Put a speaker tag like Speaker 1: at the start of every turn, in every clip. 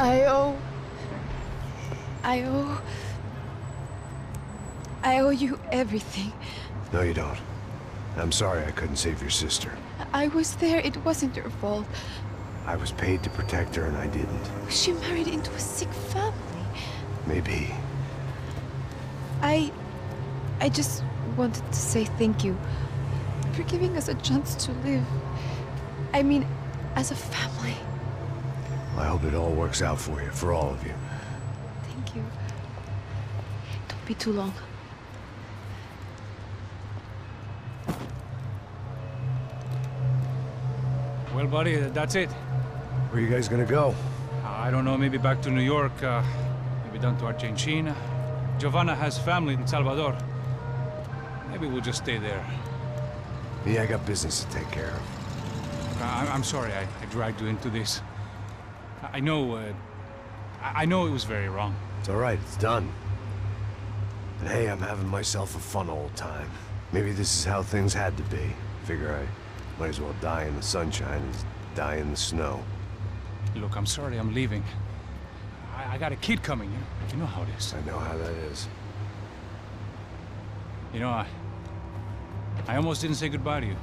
Speaker 1: I owe you everything.
Speaker 2: No, you don't. I'm sorry I couldn't save your sister.
Speaker 1: I was there. It wasn't your fault.
Speaker 2: I was paid to protect her and I didn't.
Speaker 1: She married into a sick family.
Speaker 2: Maybe.
Speaker 1: I just wanted to say thank you for giving us a chance to live. I mean, as a family.
Speaker 2: I hope it all works out for you, for all of you.
Speaker 1: Thank you. Don't be too long.
Speaker 3: Well, buddy, that's it.
Speaker 2: Where are you guys gonna go?
Speaker 3: I don't know, maybe back to New York, maybe down to Argentina. Giovanna has family in Salvador. Maybe we'll just stay there.
Speaker 2: Me, I got business to take care of.
Speaker 3: I'm sorry I dragged you into this. I know it was very wrong.
Speaker 2: It's all right, it's done. But hey, I'm having myself a fun old time. Maybe this is how things had to be. Figure I might as well die in the sunshine as die in the snow.
Speaker 3: Look, I'm sorry I'm leaving. I got a kid coming, you know how it is.
Speaker 2: I know how that is.
Speaker 3: You know, I almost didn't say goodbye to you.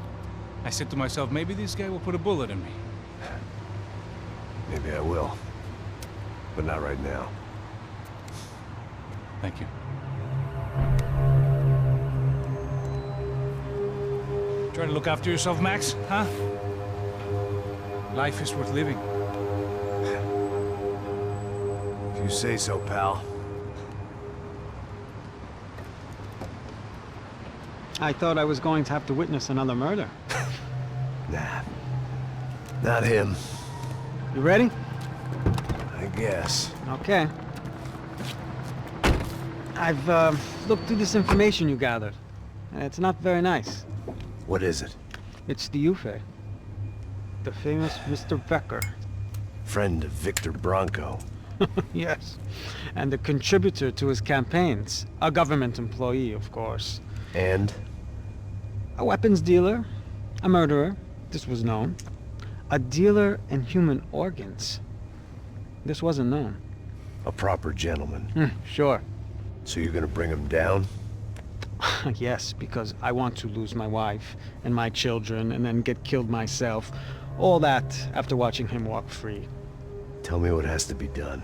Speaker 3: I said to myself, maybe this guy will put a bullet in me.
Speaker 2: Maybe I will. But not right now.
Speaker 3: Thank you. Try to look after yourself, Max, huh? Life is worth living.
Speaker 2: If you say so, pal.
Speaker 4: I thought I was going to have to witness another murder.
Speaker 2: Nah. Not him.
Speaker 4: You ready?
Speaker 2: I guess.
Speaker 4: Okay. I've looked through this information you gathered. It's not very nice.
Speaker 2: What is it?
Speaker 4: It's the UFE. The famous Mr. Becker.
Speaker 2: Friend of Victor Bronco.
Speaker 4: Yes. And a contributor to his campaigns. A government employee, of course.
Speaker 2: And?
Speaker 4: A weapons dealer. A murderer. This was known. A dealer in human organs. This wasn't known.
Speaker 2: A proper gentleman.
Speaker 4: Sure.
Speaker 2: So you're gonna bring him down?
Speaker 4: Yes, because I want to lose my wife and my children and then get killed myself. All that after watching him walk free.
Speaker 2: Tell me what has to be done.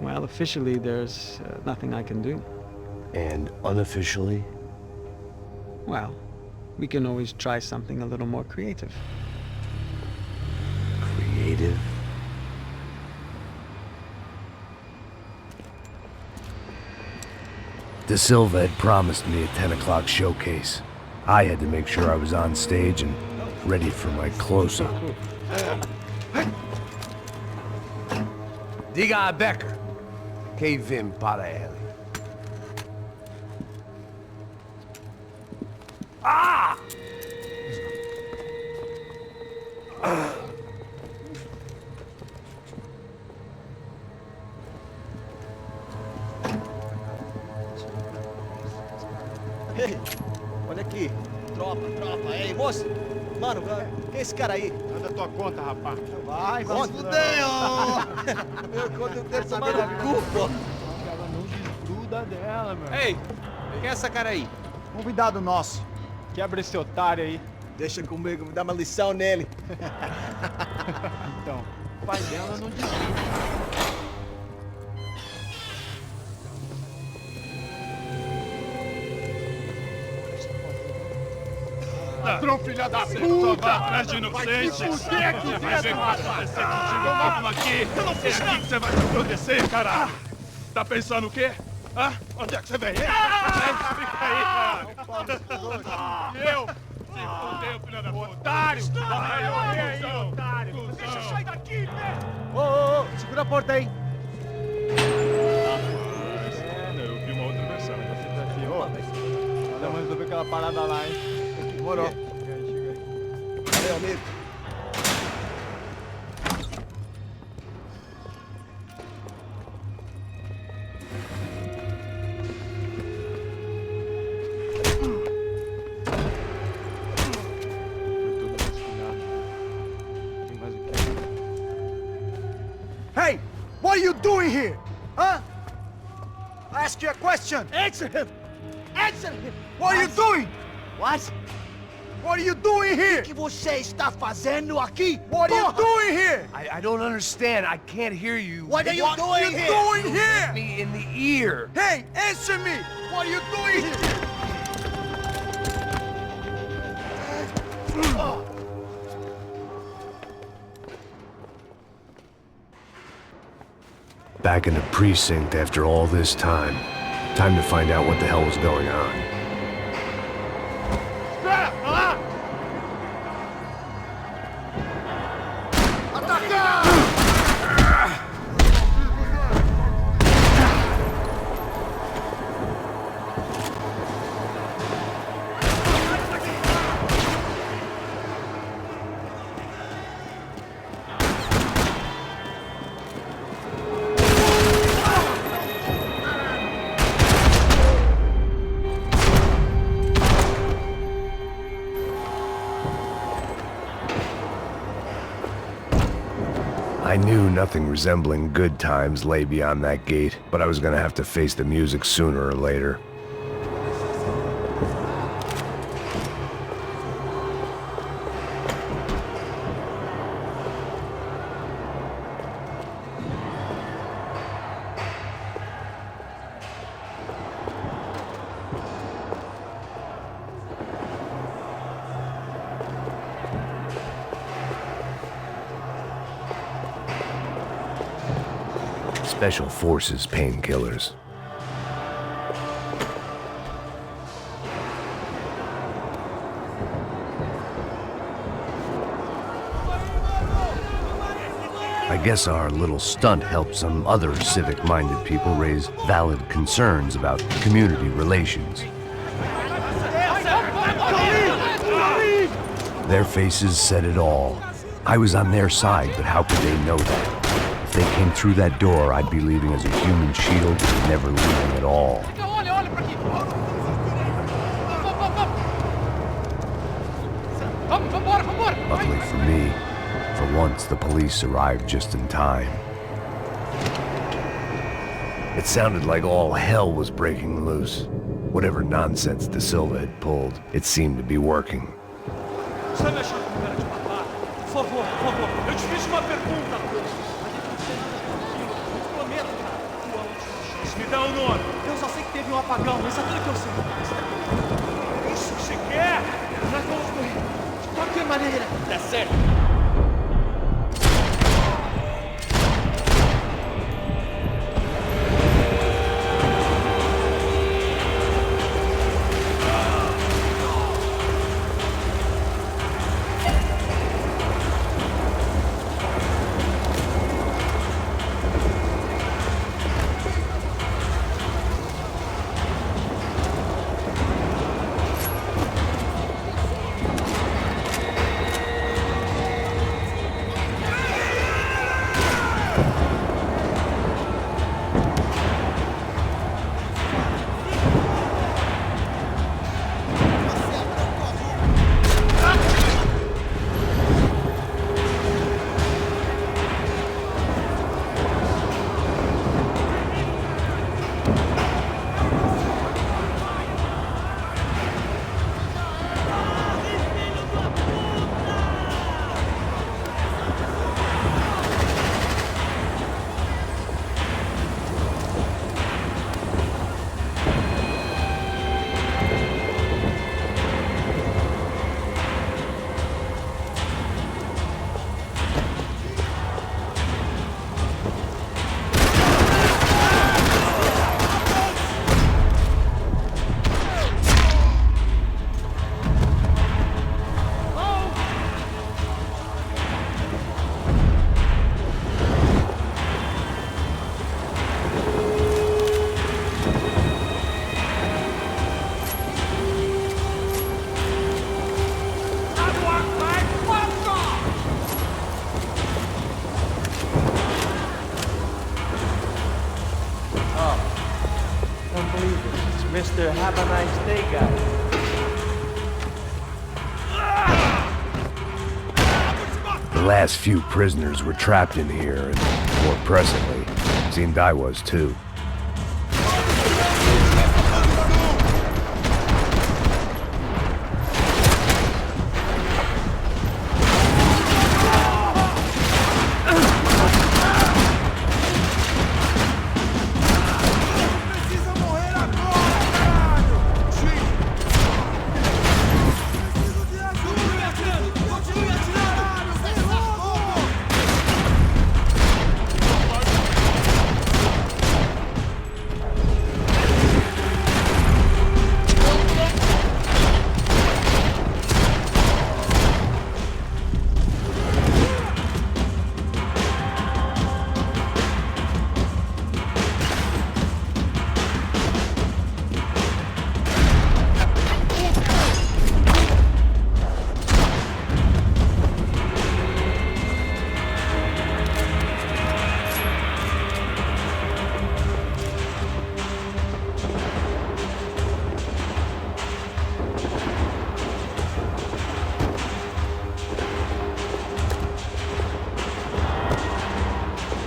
Speaker 4: Well, officially, there's nothing I can do.
Speaker 2: And unofficially?
Speaker 4: Well, we can always try something a little more creative.
Speaker 2: Creative? De Silva had promised me a 10 o'clock showcase. I had to make sure I was on stage and ready for my close-up. Diga a Becker. Que vim para ele. Ah!
Speaker 5: Ei, olha aqui. Tropa. Ei, moço. Mano, quem é esse cara aí?
Speaker 6: Manda tua conta, rapaz.
Speaker 5: Vai se fuder, ó! Meu conta eu quero tomar no cu, pô.
Speaker 6: Ela não desgruda dela, meu.
Speaker 5: Ei, quem é essa cara aí?
Speaker 6: Convidado nosso. Quebra esse otário aí.
Speaker 5: Deixa comigo, me dá uma lição nele.
Speaker 6: Então, o pai dela não desgruda. Ladrão, filha da puta! Vai atrás de inocente! Vai aqui dentro! Vai ver o que vai acontecer contigo! Vamos aqui! Eu não fiz nada! É aqui que você vai se acontecer, caralho! Tá pensando o quê? Hã? Onde é que você vem? Fica aí, cara! E eu? Se fudeu, filha da puta! Otário! Vai aí, otário! Deixa eu sair daqui, né?
Speaker 5: Ô, segura a porta aí!
Speaker 6: Eu vi uma outra versão. Vamos resolver aquela parada lá, hein? Demorou.
Speaker 5: Valeu, amigo. Hey! doing here? Huh? I ask you a question. Answer him. Answer him. What are you doing? What? What are you doing here? O que você está fazendo aqui? What are you doing here?
Speaker 2: I don't understand. I can't hear you.
Speaker 5: What are you doing here?
Speaker 2: Doing here? Me in the ear.
Speaker 5: Hey, answer me. What are you doing here?
Speaker 2: Back in the precinct after all this time. Time to find out what the hell was going on. I knew nothing resembling good times lay beyond that gate, but I was gonna have to face the music sooner or later. Special Forces painkillers. I guess our little stunt helped some other civic-minded people raise valid concerns about community relations. Their faces said it all. I was on their side, but how could they know that? If they came through that door, I'd be leaving as a human shield and never leaving at all. Luckily for me, for once the police arrived just in time. It sounded like all hell was breaking loose. Whatever nonsense De Silva had pulled, it seemed to be working.
Speaker 7: Você me achou com cara de matar? Por favor, eu te fiz uma pergunta. Prometo, cara. Tua última chance. Me dá o nome. Eu só sei que teve um apagão, isso é tudo que eu sei. Isso que você quer? Nós vamos morrer. De qualquer maneira. Tá certo. Mr. Have a nice day, guy.
Speaker 2: The last few prisoners were trapped in here, and more presently, Seemed I was, too.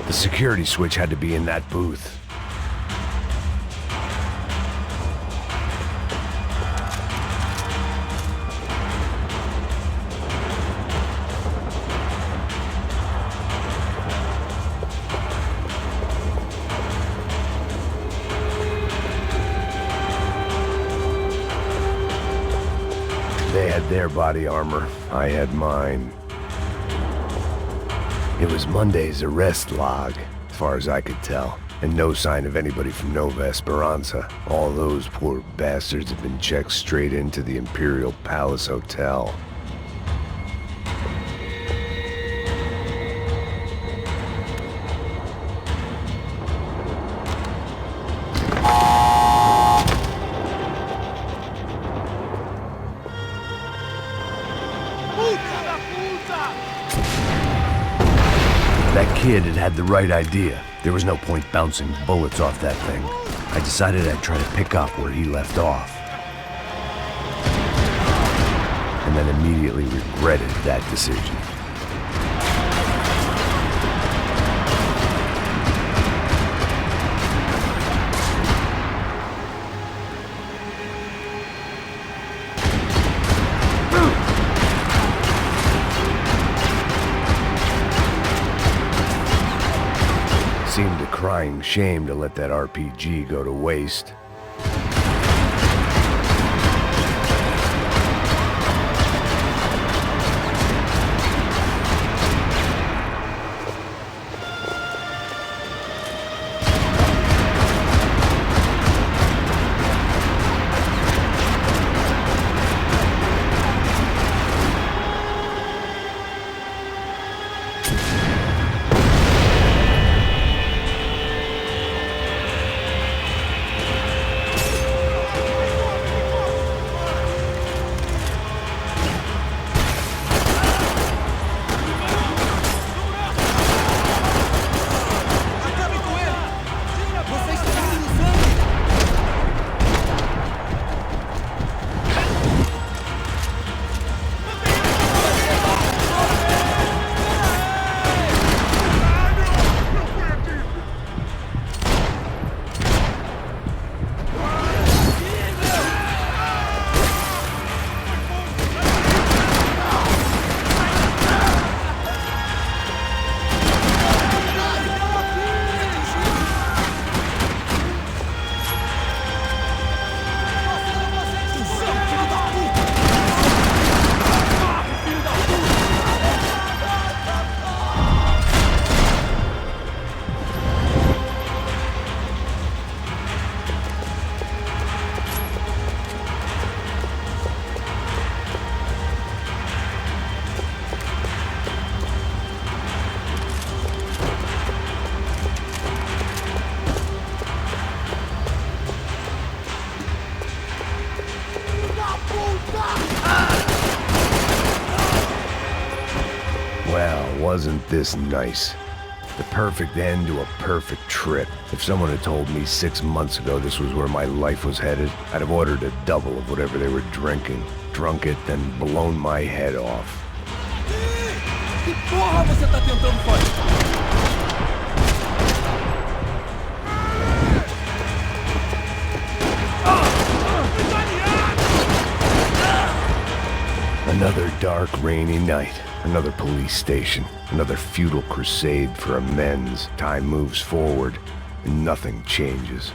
Speaker 2: The security switch had to be in that booth. They had their body armor. I had mine. It was Monday's arrest log, as far as I could tell, and no sign of anybody from Nova Esperanza. All those poor bastards had been checked straight into the Imperial Palace Hotel. That kid had the right idea. There was no point bouncing bullets off that thing. I decided I'd try to pick up where he left off. And then immediately regretted that decision. Seemed a crying shame to let that RPG go to waste. Well, wasn't this nice? The perfect end to a perfect trip. If someone had told me 6 months ago this was where my life was headed, I'd have ordered a double of whatever they were drinking, drunk it, then blown my head off.
Speaker 7: Que porra você tá tentando fazer?
Speaker 2: Another dark, rainy night. Another police station. Another futile crusade for amends. Time moves forward, and nothing changes.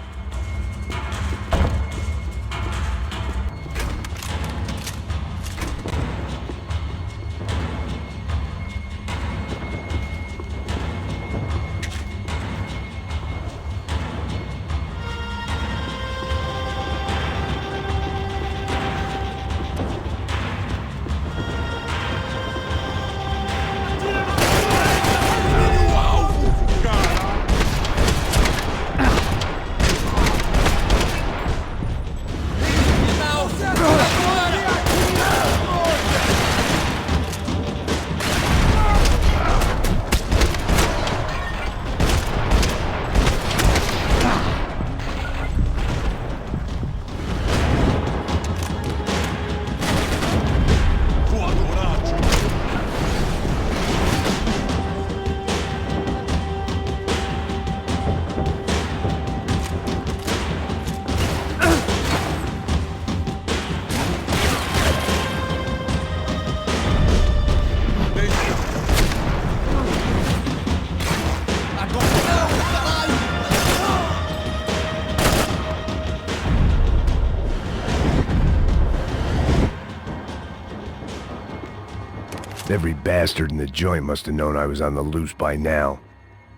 Speaker 2: Every bastard in the joint must have known I was on the loose by now.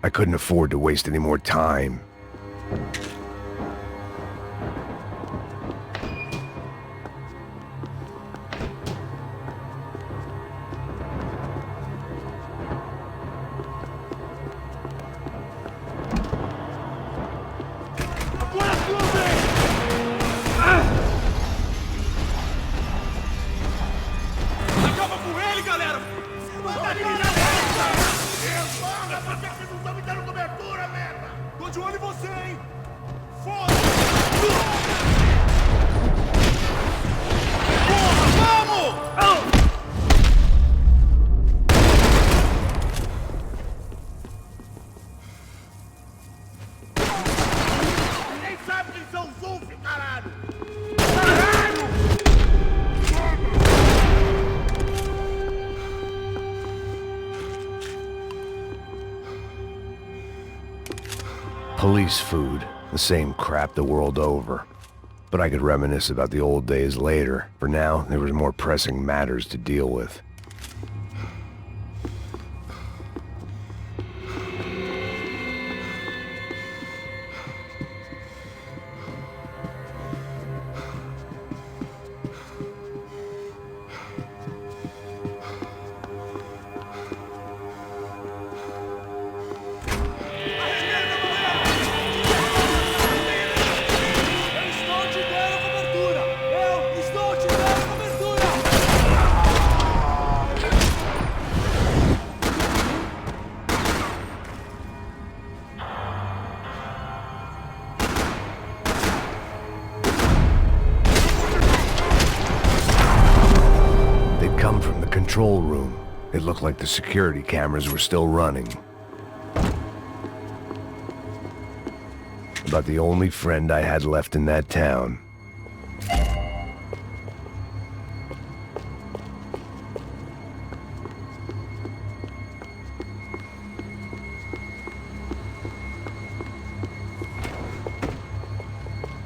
Speaker 2: I couldn't afford to waste any more time. Police food, the same crap the world over. But I could reminisce about the old days later. For now, there was more pressing matters to deal with. Control room. It looked like the security cameras were still running. About the only friend I had left in that town.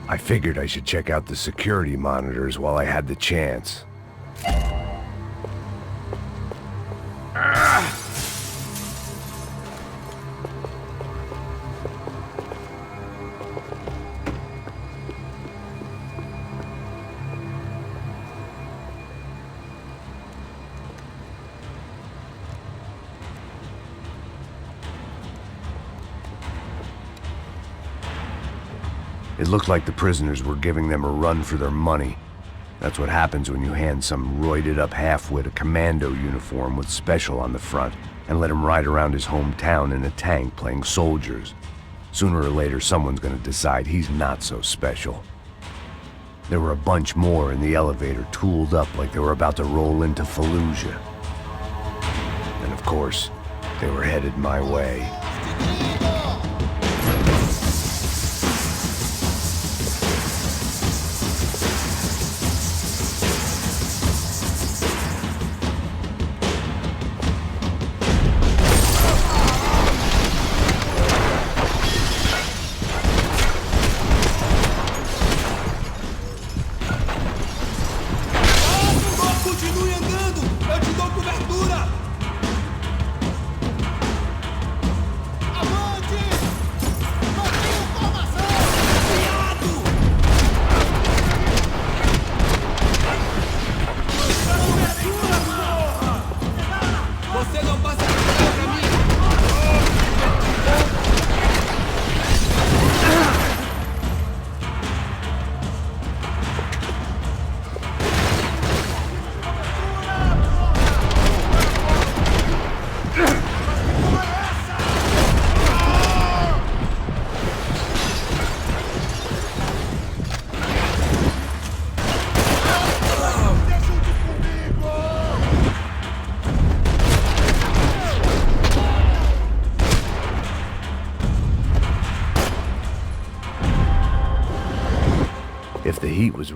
Speaker 2: I figured I should check out the security monitors while I had the chance. It looked like the prisoners were giving them a run for their money. That's what happens when you hand some roided-up halfwit a commando uniform with special on the front and let him ride around his hometown in a tank playing soldiers. Sooner or later, someone's gonna decide he's not so special. There were a bunch more in the elevator, tooled up like they were about to roll into Fallujah. And of course, they were headed my way.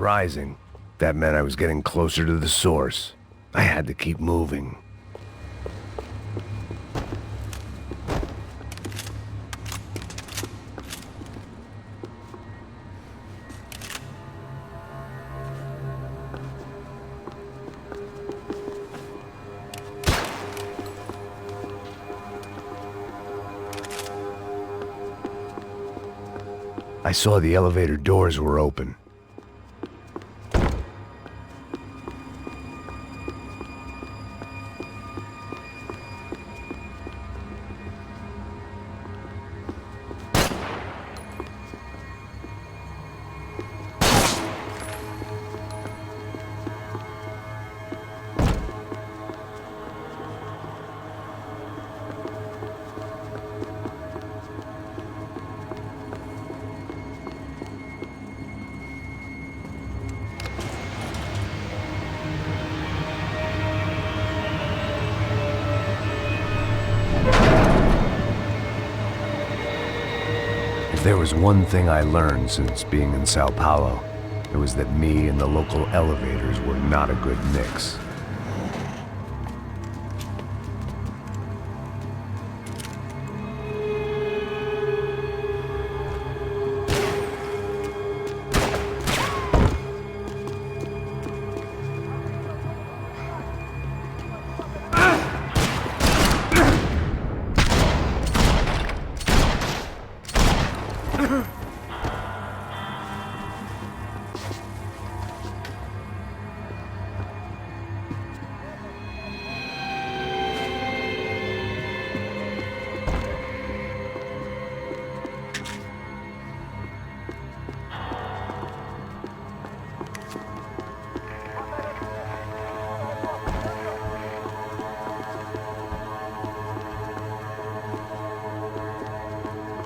Speaker 2: rising. That meant I was getting closer to the source. I had to keep moving. I saw the elevator doors were open. If there was one thing I learned since being in Sao Paulo, it was that me and the local elevators were not a good mix.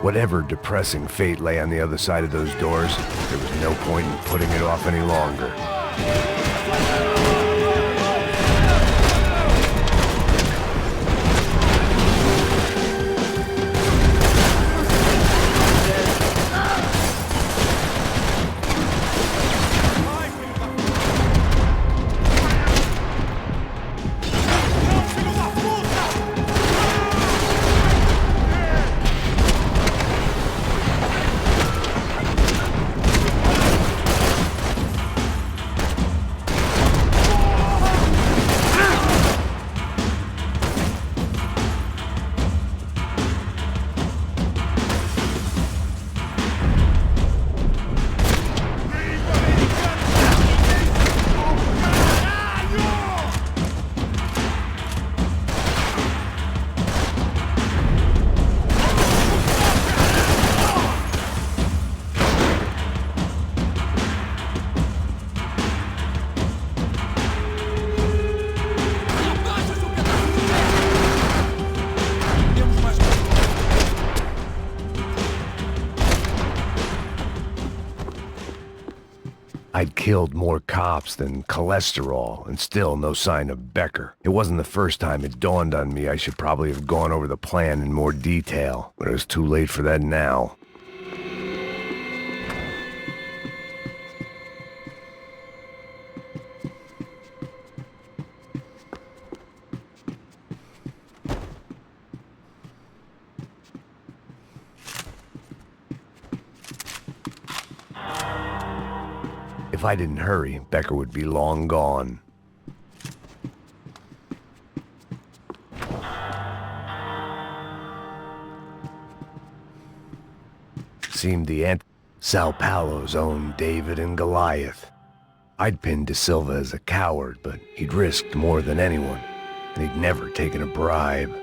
Speaker 2: Whatever depressing fate lay on the other side of those doors, there was no point in putting it off any longer. I'd killed more cops than cholesterol, and still no sign of Becker. It wasn't the first time it dawned on me I should probably have gone over the plan in more detail, but it was too late for that now. If I didn't hurry, Becker would be long gone. Seemed the Sao Paulo's own David and Goliath. I'd pinned De Silva as a coward, but he'd risked more than anyone, and he'd never taken a bribe.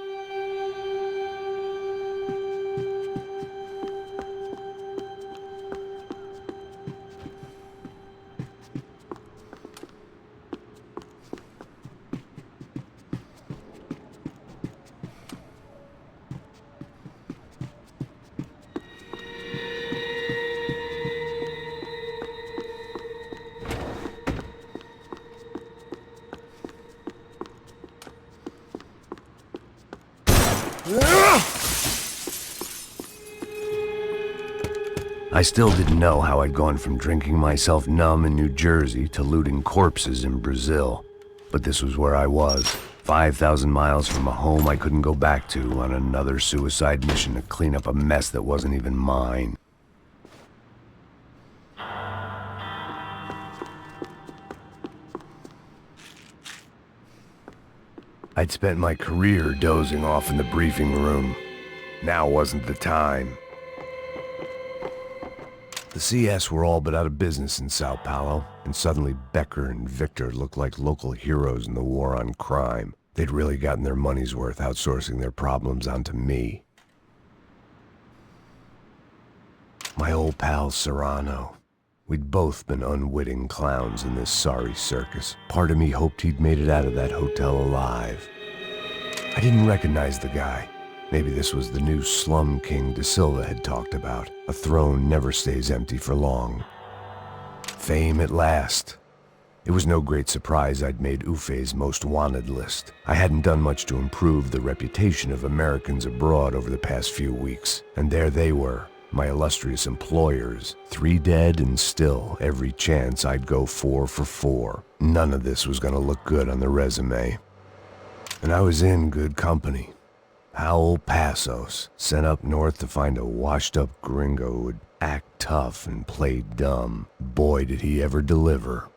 Speaker 2: I still didn't know how I'd gone from drinking myself numb in New Jersey to looting corpses in Brazil. But this was where I was, 5,000 miles from a home I couldn't go back to, on another suicide mission to clean up a mess that wasn't even mine. I'd spent my career dozing off in the briefing room. Now wasn't the time. The CS were all but out of business in Sao Paulo, and suddenly Becker and Victor looked like local heroes in the war on crime. They'd really gotten their money's worth outsourcing their problems onto me. My old pal Serrano. We'd both been unwitting clowns in this sorry circus. Part of me hoped he'd made it out of that hotel alive. I didn't recognize the guy. Maybe this was the new slum king De Silva had talked about. A throne never stays empty for long. Fame at last. It was no great surprise I'd made Ufe's most wanted list. I hadn't done much to improve the reputation of Americans abroad over the past few weeks, and there they were. My illustrious employers, 3 dead and still every chance I'd go 4 for 4. None of this was gonna look good on the resume. And I was in good company. Raul Passos, sent up north to find a washed-up gringo who would act tough and play dumb. Boy, did he ever deliver.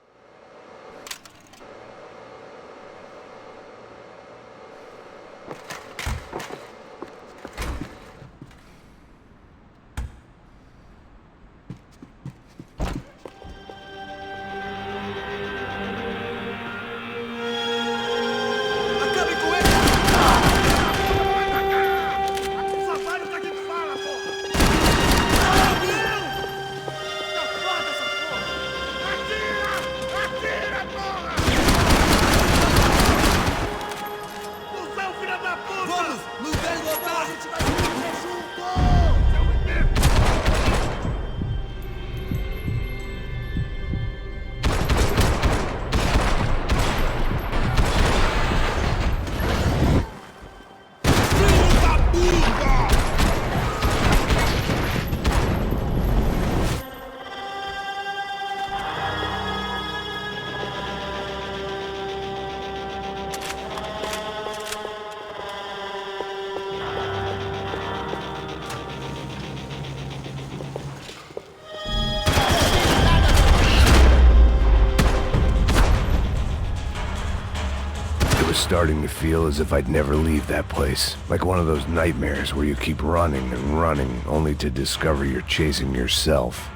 Speaker 2: Starting to feel as if I'd never leave that place. Like one of those nightmares where you keep running and running, only to discover you're chasing yourself.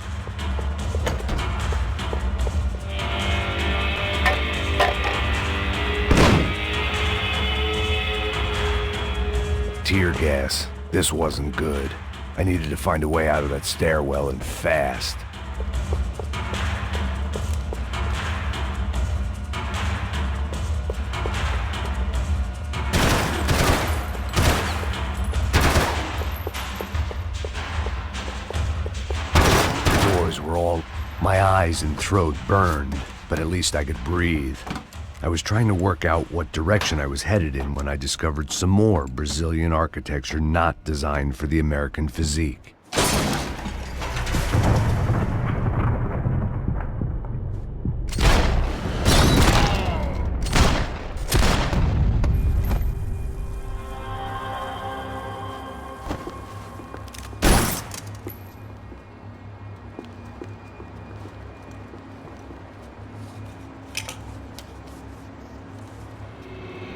Speaker 2: Tear gas. This wasn't good. I needed to find a way out of that stairwell, and fast. My eyes and throat burned, but at least I could breathe. I was trying to work out what direction I was headed in when I discovered some more Brazilian architecture not designed for the American physique.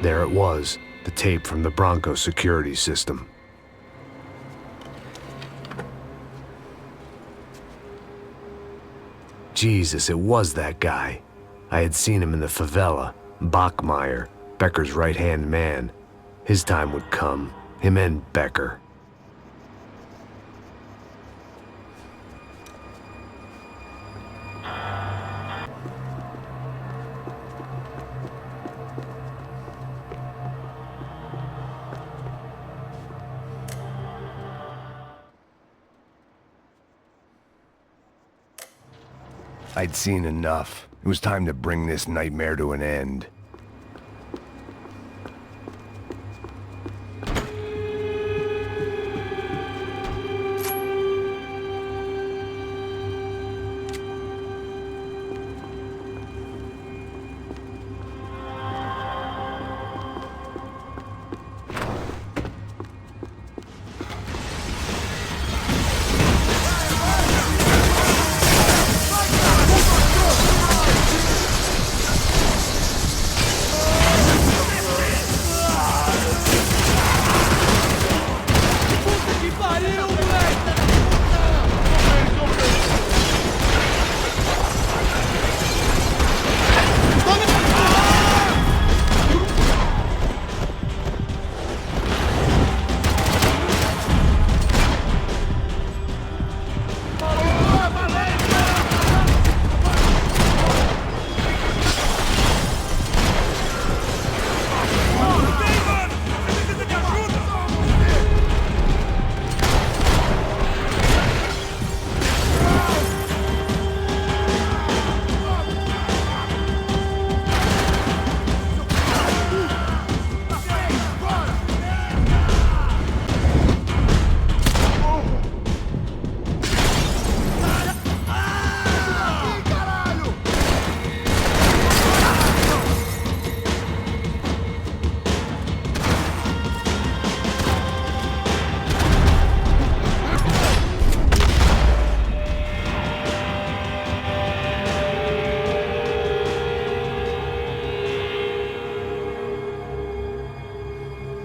Speaker 2: There it was, the tape from the Bronco security system. Jesus, it was that guy. I had seen him in the favela, Bachmeyer, Becker's right-hand man. His time would come, him and Becker. I'd seen enough. It was time to bring this nightmare to an end.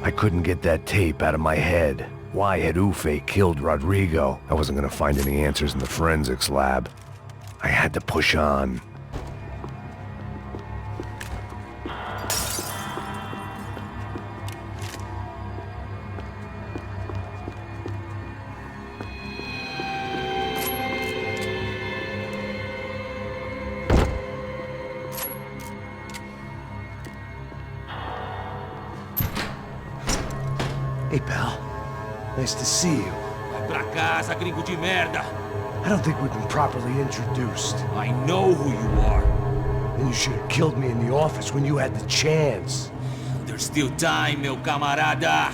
Speaker 2: I couldn't get that tape out of my head. Why had Ufe killed Rodrigo? I wasn't gonna find any answers in the forensics lab. I had to push on.
Speaker 5: Hey, pal. Nice to see you.
Speaker 8: Vai pra casa, gringo de merda!
Speaker 5: I don't think we've been properly introduced.
Speaker 8: I know who you are.
Speaker 5: And you should have killed me in the office when you had the chance.
Speaker 8: There's still time, meu camarada!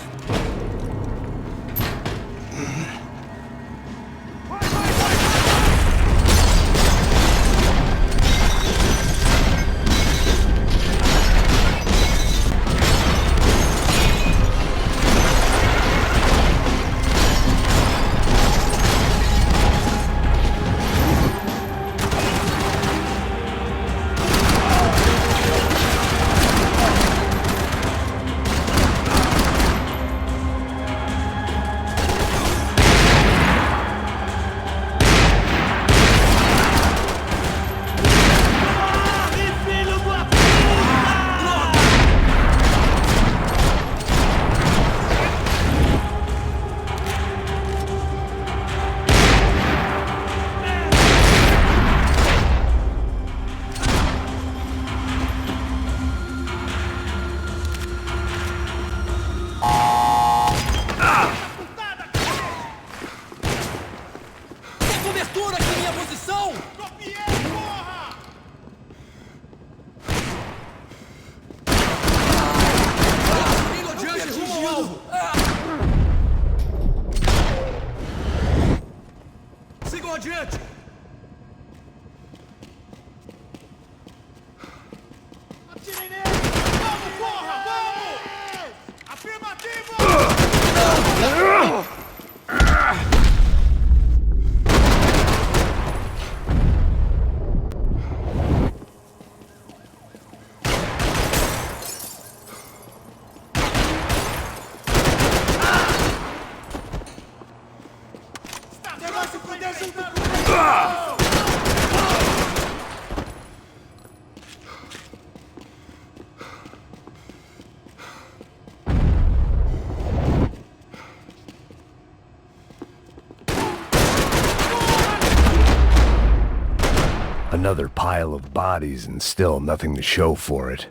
Speaker 2: Another pile of bodies and still nothing to show for it.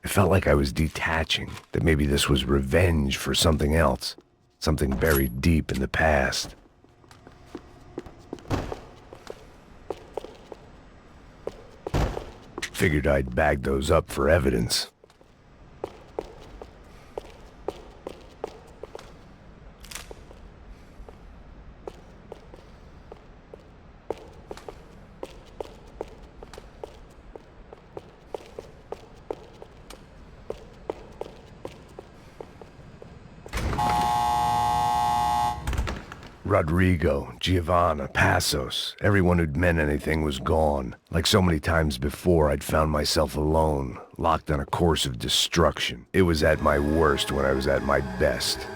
Speaker 2: It felt like I was detaching, that maybe this was revenge for something else, something buried deep in the past. Figured I'd bag those up for evidence. Rodrigo, Giovanna, Passos, everyone who'd meant anything was gone. Like so many times before, I'd found myself alone, locked on a course of destruction. It was at my worst when I was at my best.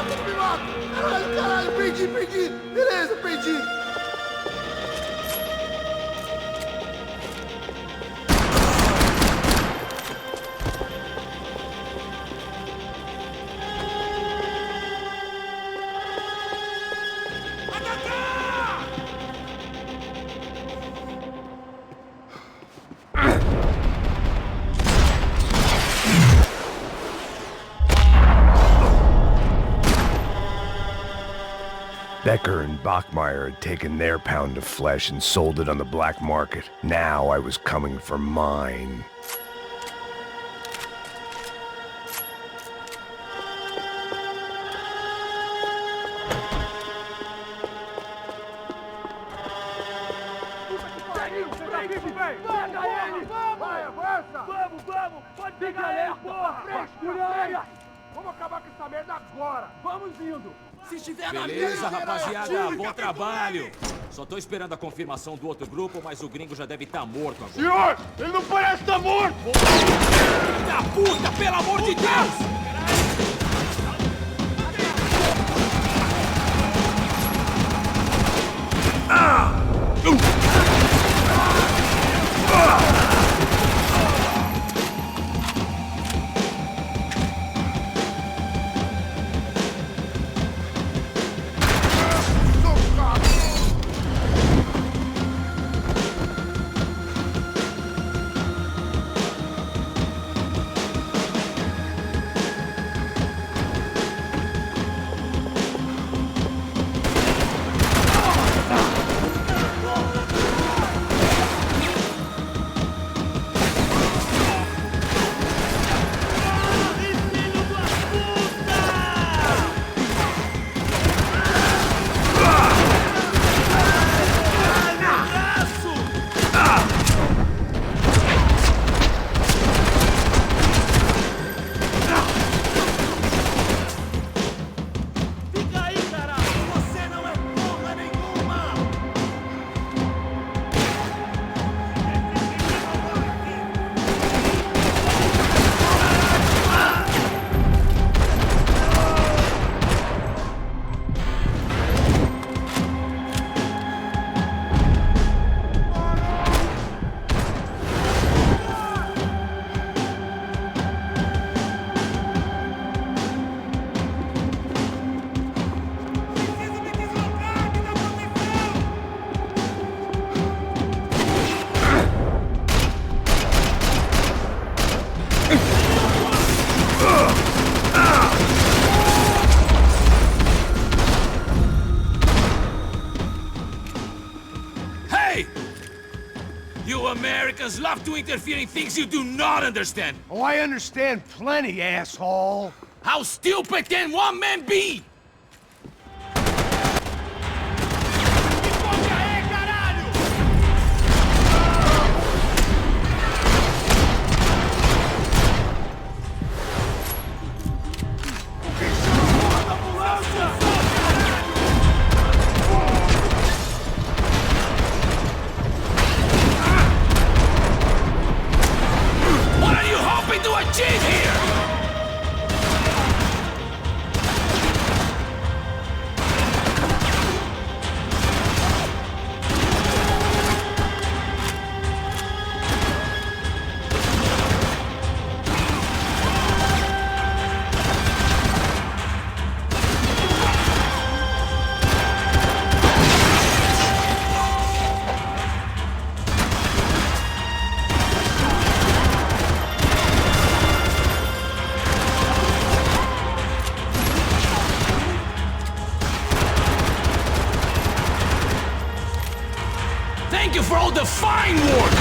Speaker 5: Me mata! Caralho, perdi! Beleza, perdi!
Speaker 2: Becker and Bachmeyer had taken their pound of flesh and sold it on the black market. Now I was coming for mine.
Speaker 7: Vamos! Pode pegar ele, porra! Vamos acabar com essa merda agora! Vamos indo! Se estiver na
Speaker 8: Beleza, rapaziada, bom trabalho. Só tô esperando a confirmação do outro grupo, mas o gringo já deve estar morto agora.
Speaker 6: Senhor, ele não parece estar morto!
Speaker 8: Filho da puta, pelo amor de Deus! Americans love to interfere in things you do not understand.
Speaker 5: Oh, I understand plenty, asshole.
Speaker 8: How stupid can one man be? Thank you for all the fine work!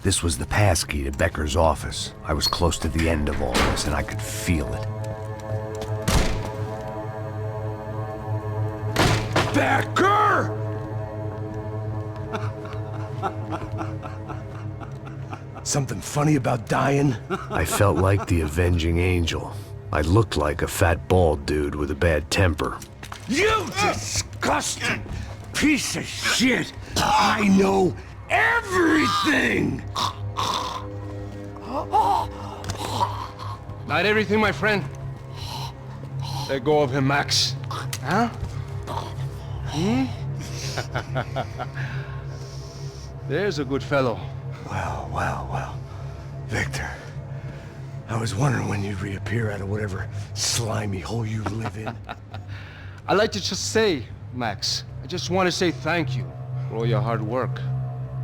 Speaker 2: This was the passkey to Becker's office. I was close to the end of all this, and I could feel it. Becker!
Speaker 9: Something funny about dying?
Speaker 2: I felt like the avenging angel. I looked like a fat bald dude with a bad temper.
Speaker 9: You disgusting piece of shit! I know everything! Not everything, my friend. Let go of him, Max. Huh? There's a good fellow. Well. Victor, I was wondering when you'd reappear out of whatever slimy hole you live in. I'd like to just say, Max, I just want to say thank you for all your hard work,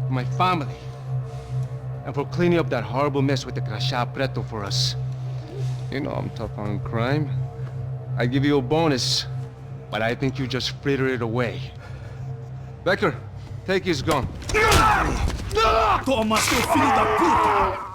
Speaker 9: for my family, and for cleaning up that horrible mess with the Crachá Preto for us. You know I'm tough on crime. I give you a bonus, but I think you just frittered it away. Becker, take his gun.
Speaker 7: Toma, seu filho da puta!